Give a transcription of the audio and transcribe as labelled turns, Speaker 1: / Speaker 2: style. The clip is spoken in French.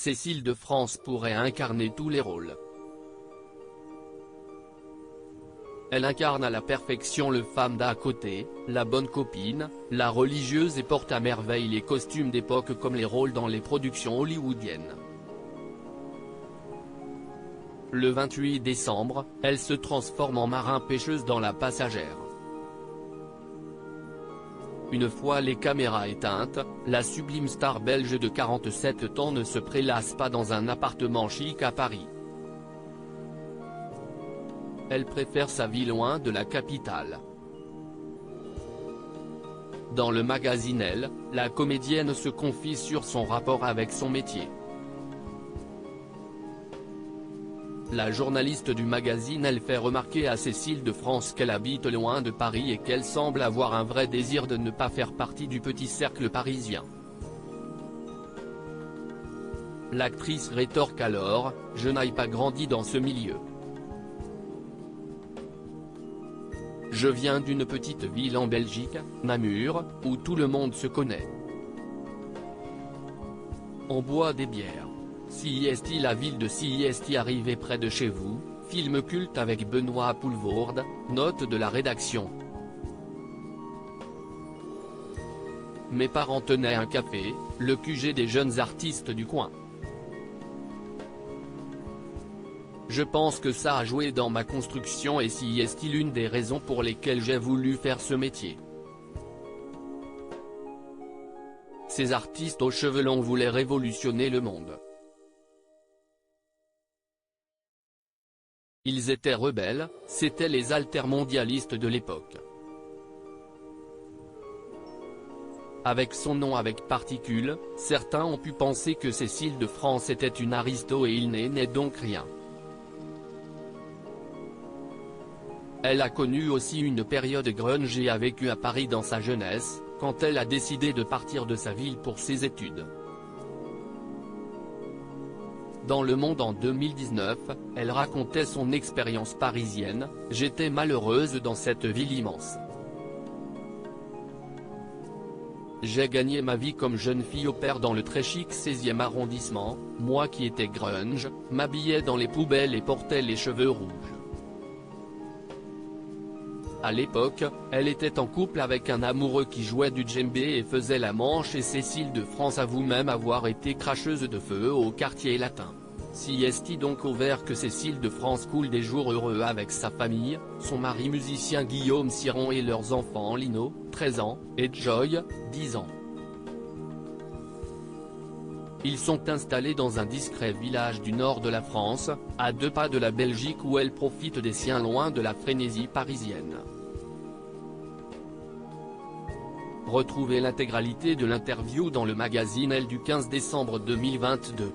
Speaker 1: Cécile de France pourrait incarner tous les rôles. Elle incarne à la perfection le femme d'à côté, la bonne copine, la religieuse et porte à merveille les costumes d'époque comme les rôles dans les productions hollywoodiennes. Le 28 décembre, elle se transforme en marin-pêcheuse dans La Passagère. Une fois les caméras éteintes, la sublime star belge de 47 ans ne se prélasse pas dans un appartement chic à Paris. Elle préfère sa vie loin de la capitale. Dans le magazine Elle, la comédienne se confie sur son rapport avec son métier. La journaliste du magazine Elle fait remarquer à Cécile de France qu'elle habite loin de Paris et qu'elle semble avoir un vrai désir de ne pas faire partie du petit cercle parisien. L'actrice rétorque alors : « Je n'ai pas grandi dans ce milieu. Je viens d'une petite ville en Belgique, Namur, où tout le monde se connaît. On boit des bières. CIST La ville de CIST arrivée près de chez vous, film culte avec Benoît Poelvoorde, note de la rédaction. Mes parents tenaient un café, le QG des jeunes artistes du coin. Je pense que ça a joué dans ma construction et CIST l'une des raisons pour lesquelles j'ai voulu faire ce métier. Ces artistes aux cheveux longs voulaient révolutionner le monde. Ils étaient rebelles, c'étaient les altermondialistes de l'époque. Avec son nom avec particule, certains ont pu penser que Cécile de France était une aristo et il n'est donc rien. Elle a connu aussi une période grunge et a vécu à Paris dans sa jeunesse, quand elle a décidé de partir de sa ville pour ses études. Dans Le Monde en 2019, elle racontait son expérience parisienne : « J'étais malheureuse dans cette ville immense. J'ai gagné ma vie comme jeune fille au pair dans le très chic 16e arrondissement, moi qui étais grunge, m'habillais dans les poubelles et portais les cheveux rouges. » À l'époque, elle était en couple avec un amoureux qui jouait du djembé et faisait la manche et Cécile de France avoue même avoir été cracheuse de feu au quartier latin. CIST donc ouvert que Cécile de France coule des jours heureux avec sa famille, son mari musicien Guillaume Ciron et leurs enfants Lino, 13 ans, et Joy, 10 ans. Ils sont installés dans un discret village du nord de la France, à 2 pas de la Belgique où elle profite des siens loin de la frénésie parisienne. Retrouvez l'intégralité de l'interview dans le magazine Elle du 15 décembre 2022.